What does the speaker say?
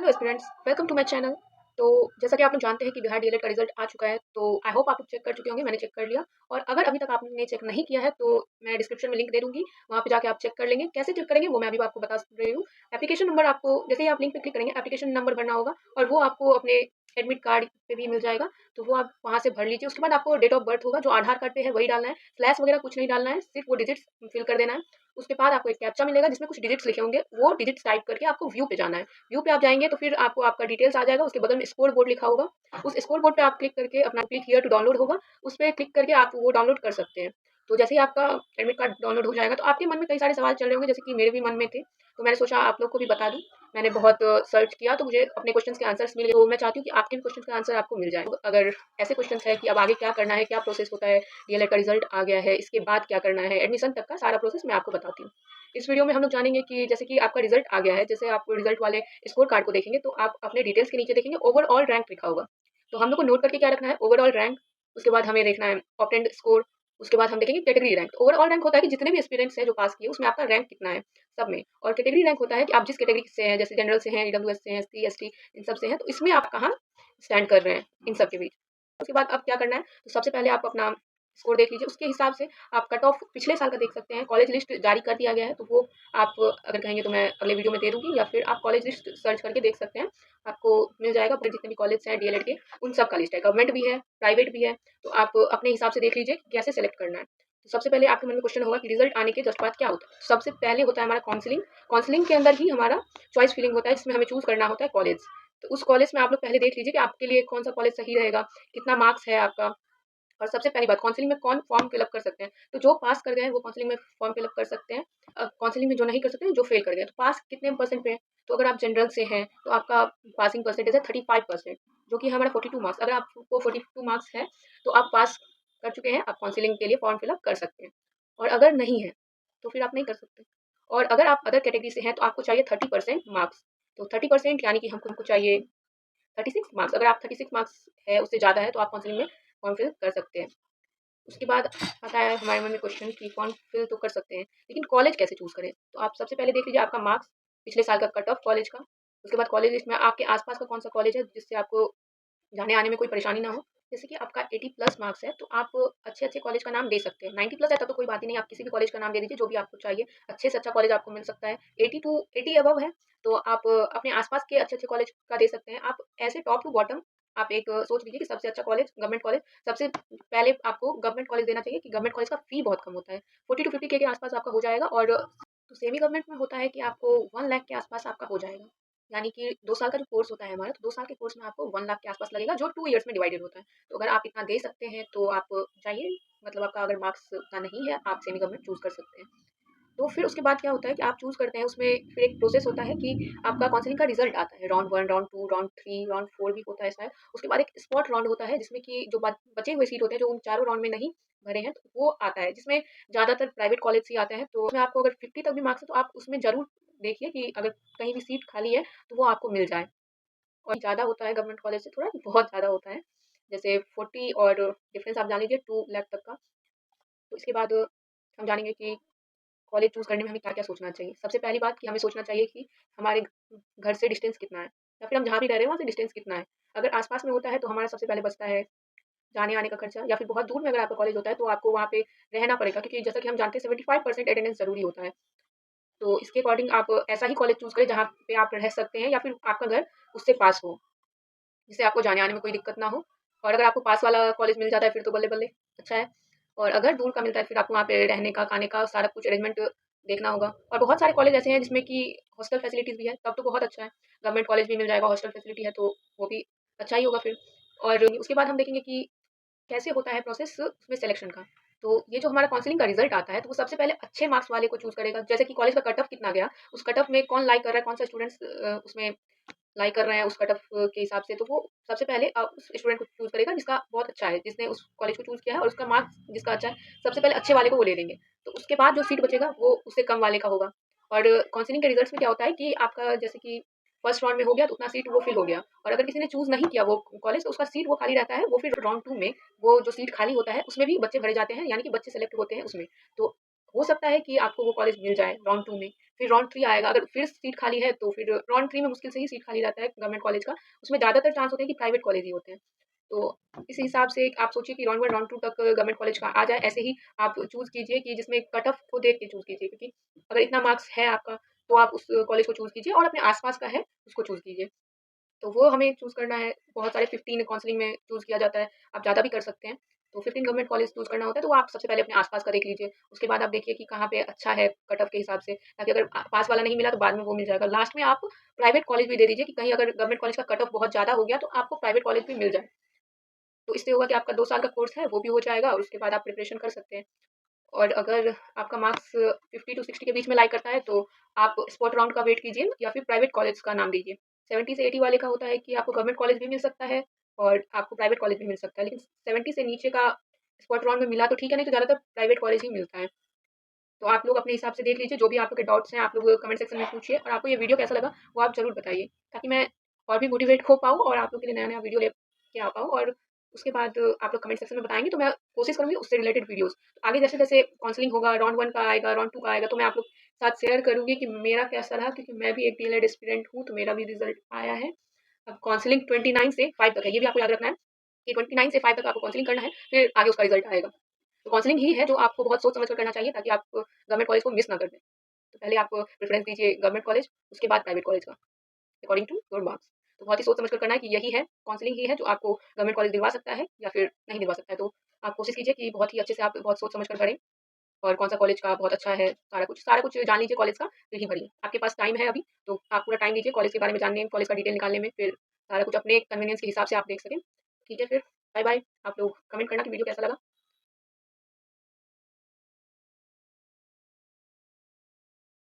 Hello students, welcome to my channel. तो जैसा कि आप लोग जानते हैं कि बिहार डीएलएड का रिजल्ट आ चुका है, तो आई होप आप लोग चेक कर चुके होंगे। मैंने चेक कर लिया, और अगर अभी तक आपने चेक नहीं किया है तो मैं डिस्क्रिप्शन में लिंक दे दूंगी, वहाँ पे जाके आप चेक कर लेंगे। कैसे चेक करेंगे वो मैं अभी आपको बता रही हूँ। एप्लीकेशन नंबर आपको जैसे ही आप लिंक पे क्लिक करेंगे एप्लीकेशन नंबर भरना होगा, और वो आपको अपने एडमिट कार्ड पे भी मिल जाएगा, तो वो आप वहाँ से भर लीजिए। उसके बाद आपको डेट ऑफ बर्थ होगा जो आधार कार्ड पे है वही डालना है, स्लैश वगैरह कुछ नहीं डालना है, सिर्फ वो डिजिट्स फिल कर देना है। उसके बाद आपको एक कैप्चा मिलेगा जिसमें कुछ डिजिट्स लिखे होंगे, वो डिजिट्स टाइप करके आपको व्यू पे जाना है। व्यू पे आप जाएंगे तो फिर आपको आपका डिटेल्स आ जाएगा, उसके बगल में स्कोर बोर्ड लिखा होगा। उस स्कोर बोर्ड पे आप क्लिक करके अपना क्लिक हियर टू डाउनलोड होगा, उस पर क्लिक करके आप वो डाउनलोड कर सकते हैं। तो जैसे ही आपका एडमिट कार्ड डाउनलोड हो जाएगा तो आपके मन में कई सारे सवाल चल रहे होंगे, जैसे कि मेरे भी मन में थे, तो मैंने सोचा आप लोग को भी बता दूं। मैंने बहुत सर्च किया तो मुझे अपने क्वेश्चंस के आंसर्स मिल गए, तो मैं चाहती हूँ कि आपके भी क्वेश्चंस का आंसर आपको मिल जाए। अगर ऐसे क्वेश्चंस है कि अब आगे क्या करना है, क्या प्रोसेस होता है, डीएलएड का रिजल्ट आ गया है, इसके बाद क्या करना है, एडमिशन तक का सारा प्रोसेस मैं आपको बताती हूँ। इस वीडियो में हम लोग जानेंगे कि जैसे कि आपका रिजल्ट आ गया है, जैसे आप रिजल्ट वाले स्कोर कार्ड को देखेंगे तो आप अपने डिटेल्स के नीचे देखेंगे ओवरऑल रैंक लिखा होगा। तो हम लोग को नोट करके क्या रखना है, ओवरऑल रैंक। उसके बाद हमें देखना है ऑब्टेन्ड स्कोर। उसके बाद हम देखेंगे कैटेगरी रैंक। ओवरऑल रैंक होता है कि जितने भी एस्पिरेंट्स हैं जो पास किए उसमें आपका रैंक कितना है सब में। और कैटेगरी रैंक होता है कि आप जिस कैटेगरी से हैं, जैसे जनरल से हैं, ईडब्ल्यूएस से हैं, एससी एसटी इन सब से हैं, तो इसमें आप कहाँ स्टैंड कर रहे हैं इन सब के बीच। उसके बाद अब क्या करना है, तो सबसे पहले आप अपना स्कोर देख लीजिए, उसके हिसाब से आप कट ऑफ पिछले साल का देख सकते हैं। कॉलेज लिस्ट जारी कर दिया गया है, तो वो आप अगर कहेंगे तो मैं अगले वीडियो में दे दूंगी, या फिर आप कॉलेज लिस्ट सर्च करके देख सकते हैं, आपको मिल जाएगा। जितने भी कॉलेज हैं डीएलएड के उन सब का लिस्ट है, गवर्नमेंट भी है, प्राइवेट भी है, तो आप अपने हिसाब से देख लीजिए कि कैसे सेलेक्ट करना है। तो सबसे पहले आपके मन में क्वेश्चन होगा कि रिजल्ट आने के जस्ट बाद क्या होता है। सबसे पहले होता है हमारा काउंसलिंग। काउंसलिंग के अंदर ही हमारा चॉइस फिलिंग होता है, जिसमें हमें चूज करना होता है कॉलेज। तो उस कॉलेज में आप लोग पहले देख लीजिए कि आपके लिए कौन सा कॉलेज सही रहेगा, कितना मार्क्स है आपका। और सबसे पहली बात, काउंसलिंग में कौन फॉर्म फिलअप कर सकते हैं, तो जो पास कर गए हैं वो काउंसलिंग में फॉर्म फिलअप कर सकते हैं। काउंसलिंग में जो नहीं कर सकते हैं, जो फेल कर गए, तो पास कितने परसेंट पे है। तो अगर आप जनरल से हैं तो आपका पासिंग परसेंटेज है 35%, जो कि हमारा 42 मार्क्स। अगर आपको 42 मार्क्स है तो आप पास कर चुके हैं, आप काउंसलिंग के लिए फॉर्म फिलअप कर सकते हैं। और अगर नहीं है तो फिर आप नहीं कर सकते। और अगर आप अदर कैटेगरी से हैं तो आपको चाहिए 30% मार्क्स। तो 30% यानी कि हमको चाहिए 36 मार्क्स। अगर आप 36 मार्क्स है उससे ज़्यादा है तो आप काउंसलिंग में फॉर्म फिल कर सकते हैं। उसके बाद आता है हमारे मन में क्वेश्चन कि फॉर्म फिल तो कर सकते हैं, लेकिन कॉलेज कैसे चूज़ करें। तो आप सबसे पहले देख लीजिए आपका मार्क्स, पिछले साल का कट ऑफ कॉलेज का। उसके बाद कॉलेज लिस्ट में आपके आसपास का कौन सा कॉलेज है जिससे आपको जाने आने में कोई परेशानी ना हो। जैसे कि आपका 80 प्लस मार्क्स है तो आप अच्छे अच्छे कॉलेज का नाम दे सकते हैं। 90 प्लस है तब तो कोई बात ही नहीं, आप किसी भी कॉलेज का नाम दे दीजिए जो भी आपको चाहिए। अच्छे से अच्छा कॉलेज आपको मिल सकता है। 80 टू 80 अबव है तो आप अपने आसपास के अच्छे अच्छे कॉलेज का दे सकते हैं। आप ऐसे टॉप टू बॉटम आप एक सोच लीजिए कि सबसे अच्छा कॉलेज गवर्नमेंट कॉलेज। सबसे पहले आपको गवर्नमेंट कॉलेज देना चाहिए कि गवर्नमेंट कॉलेज का फी बहुत कम होता है, 40 टू 50 के आसपास आपका हो जाएगा। और तो सेमी गवर्नमेंट में होता है कि आपको 1 लाख के आसपास आपका हो जाएगा। यानी कि 2 साल का जो कोर्स होता है हमारा, तो 2 साल के कोर्स में आपको 1 लाख के आसपास लगेगा, जो 2 ईयर्स में डिवाइडेड होता है। तो अगर आप इतना दे सकते हैं तो आप जाइए, मतलब आपका अगर मार्क्स उतना नहीं है आप सेमी गवर्नमेंट चूज़ कर सकते हैं। तो फिर उसके बाद क्या होता है कि आप चूज़ करते हैं, उसमें फिर एक प्रोसेस होता है कि आपका काउंसलिंग का रिजल्ट आता है। राउंड 1, राउंड 2, राउंड 3, राउंड 4 भी होता है शायद। उसके बाद एक स्पॉट राउंड होता है जिसमें कि जो बचे हुए सीट होते हैं जो उन चारों राउंड में नहीं भरे हैं, तो वो आता है, जिसमें ज़्यादातर प्राइवेट कॉलेज से आते हैं। तो उसमें आपको अगर 50 तक भी मार्क्स है तो आप उसमें ज़रूर देखिए कि अगर कहीं भी सीट खाली है तो वो आपको मिल जाए। और ज़्यादा होता है गवर्नमेंट कॉलेज से, थोड़ा बहुत ज़्यादा होता है, जैसे 40 और डिफरेंस आप जान लीजिए 2 लाख तक का। तो इसके बाद हम जानेंगे कि कॉलेज चूज़ करने में हमें क्या-क्या सोचना चाहिए। सबसे पहली बात कि हमें सोचना चाहिए कि हमारे घर से डिस्टेंस कितना है, या फिर हम जहाँ भी रह रहे हैं वहाँ से डिस्टेंस कितना है। अगर आस-पास में होता है तो हमारा सबसे पहले बचता है जाने-आने का खर्चा, या फिर बहुत दूर में अगर आपका कॉलेज होता है तो आपको वहाँ पे रहना पड़ेगा, क्योंकि जैसा कि हम जानते हैं 75% अटेंडेंस ज़रूरी होता है। तो इसके अकॉर्डिंग आप ऐसा ही कॉलेज चूज़ करें जहाँ पे आप रह सकते हैं, या फिर आपका घर उससे पास हो, जिससे आपको जाने-आने में कोई दिक्कत ना हो। और अगर आपको पास वाला कॉलेज मिल जाता है फिर तो बल्ले-बल्ले, अच्छा है। और अगर दूर का मिलता है फिर आपको वहाँ पे रहने का, खाने का सारा कुछ अरेंजमेंट देखना होगा। और बहुत सारे कॉलेज ऐसे हैं जिसमें कि हॉस्टल फैसिलिटीज़ भी है, तब तो बहुत अच्छा है। गवर्नमेंट कॉलेज भी मिल जाएगा, हॉस्टल फैसिलिटी है तो वो भी अच्छा ही होगा फिर। और उसके बाद हम देखेंगे कि कैसे होता है प्रोसेस उसमें सिलेक्शन का। तो ये जो हमारा काउंसलिंग का रिजल्ट आता है तो वो सबसे पहले अच्छे मार्क्स वाले को चूज़ करेगा। जैसे कि कॉलेज का कट ऑफ कितना गया, उस कट ऑफ में कौन लाइक कर रहा है, कौन सा स्टूडेंट्स उसमें लाइक कर रहे हैं उस कट ऑफ के हिसाब से, तो वो सबसे पहले उस स्टूडेंट को चूज़ करेगा जिसका बहुत अच्छा है, जिसने उस कॉलेज को चूज़ किया है और उसका मार्क्स जिसका अच्छा है, सबसे पहले अच्छे वाले को वो ले लेंगे। तो उसके बाद जो सीट बचेगा वो उससे कम वाले का होगा। और काउंसलिंग के रिजल्ट्स में क्या होता है कि आपका जैसे कि फर्स्ट राउंड में हो गया तो उतना सीट वो फिल हो गया, और अगर किसी ने चूज़ नहीं किया वो कॉलेज तो उसका सीट वो खाली रहता है। वो फिर राउंड 2 में वो जो सीट खाली होता है उसमें भी बच्चे भरे जाते हैं, यानी कि बच्चे सेलेक्ट होते हैं उसमें। तो हो सकता है कि आपको वो कॉलेज मिल जाए राउंड 2 में, फिर राउंड 3 आएगा, अगर फिर सीट खाली है तो फिर राउंड 3 में मुश्किल से ही सीट खाली रहता है गवर्नमेंट कॉलेज का, उसमें ज़्यादातर चांस होते हैं कि प्राइवेट कॉलेज ही होते हैं। तो इस हिसाब से आप सोचिए कि राउंड 1 राउंड 2 तक गवर्नमेंट कॉलेज का आ जाए, ऐसे ही आप चूज़ कीजिए कि जिसमें कट ऑफ को देख के चूज़ कीजिए, क्योंकि अगर इतना मार्क्स है आपका तो आप उस कॉलेज को चूज़ कीजिए और अपने आस-पास का है उसको चूज़ कीजिए। तो वो हमें चूज़ करना है, बहुत सारे 15 काउंसलिंग में चूज़ किया जाता है, आप ज़्यादा भी कर सकते हैं। तो 15 गवर्नमेंट कॉलेज चूज़ करना होता है, तो वो आप सबसे पहले अपने आस-पास का देख लीजिए। उसके बाद आप देखिए कि कहाँ पे अच्छा है कट ऑफ के हिसाब से, ताकि अगर पास वाला नहीं मिला तो बाद में वो मिल जाएगा। लास्ट में आप प्राइवेट कॉलेज भी दे दीजिए कि कहीं अगर गवर्नमेंट कॉलेज का कट ऑफ बहुत ज़्यादा हो गया तो आपको प्राइवेट कॉलेज भी मिल जाए। तो इससे होगा कि आपका 2 साल का कोर्स है वो भी हो जाएगा और उसके बाद आप प्रिपरेशन कर सकते हैं। और अगर आपका मार्क्स 50 टू 60 के बीच में लाई करता है तो आप स्पॉट राउंड का वेट कीजिए या फिर प्राइवेट कॉलेज का नाम दीजिए। 70 से 80 वाले का होता है कि आपको गवर्नमेंट कॉलेज भी मिल सकता है और आपको प्राइवेट कॉलेज भी मिल सकता है, लेकिन 70 से नीचे का स्पॉट राउंड में मिला तो ठीक है, नहीं तो ज़्यादातर प्राइवेट कॉलेज ही मिलता है। तो आप लोग अपने हिसाब से देख लीजिए, जो भी आप लोग के डाउट्स हैं आप लोग कमेंट सेक्शन में पूछिए, और आपको ये वीडियो कैसा लगा वो आप ज़रूर बताइए, ताकि मैं और भी मोटिवेट हो पाऊँ और आप लोग के लिए नया-नया वीडियो लेके आ पाऊँ। और उसके बाद आप लोग कमेंट सेक्शन में बताएँगे तो मैं कोशिश करूँगी उससे रिलेटेड वीडियोज़। आगे जैसे-जैसे काउंसलिंग होगा, राउंड 1 का आएगा, राउंड 2 का आएगा, तो मैं आप लोग के साथ शेयर करूँगी कि मेरा कैसा रहा, क्योंकि मैं भी एक डीएलएड एस्पिरेंट हूँ, तो मेरा भी रिज़ल्ट आया है। अब काउंसलिंग 29 से 5 तक है, ये भी आपको याद रखना है कि 29 से 5 तक आपको काउंसलिंग करना है, फिर आगे उसका रिज़ल्ट आएगा। तो काउंसलिंग ही है जो आपको बहुत सोच समझ कर करना चाहिए, ताकि आप गवर्नमेंट कॉलेज को मिस ना कर दें। तो पहले आप प्रेफ़रेंस दीजिए गवर्नमेंट कॉलेज, उसके बाद प्राइवेट कॉलेज का, अकॉर्डिंग टू योर मार्क्स। तो बहुत ही सोच समझ कर करना है कि यही है, काउंसलिंग ही है जो आपको गवर्नमेंट कॉलेज दिलवा सकता है या फिर नहीं दिलवा सकता है। तो आप कोशिश कीजिए कि बहुत ही अच्छे से आप बहुत सोच समझ कर करें, और कौन-सा कॉलेज का बहुत अच्छा है, सारा कुछ जान लीजिए कॉलेज का, फिर ही भरिए। आपके पास टाइम है अभी, तो आप पूरा टाइम दीजिए कॉलेज के बारे में जानने में, कॉलेज का डिटेल निकालने में, फिर सारा कुछ अपने कन्वीनियंस के हिसाब से आप देख सकें। ठीक है फिर, बाय-बाय। आप लोग कमेंट करना कि वीडियो कैसा लगा।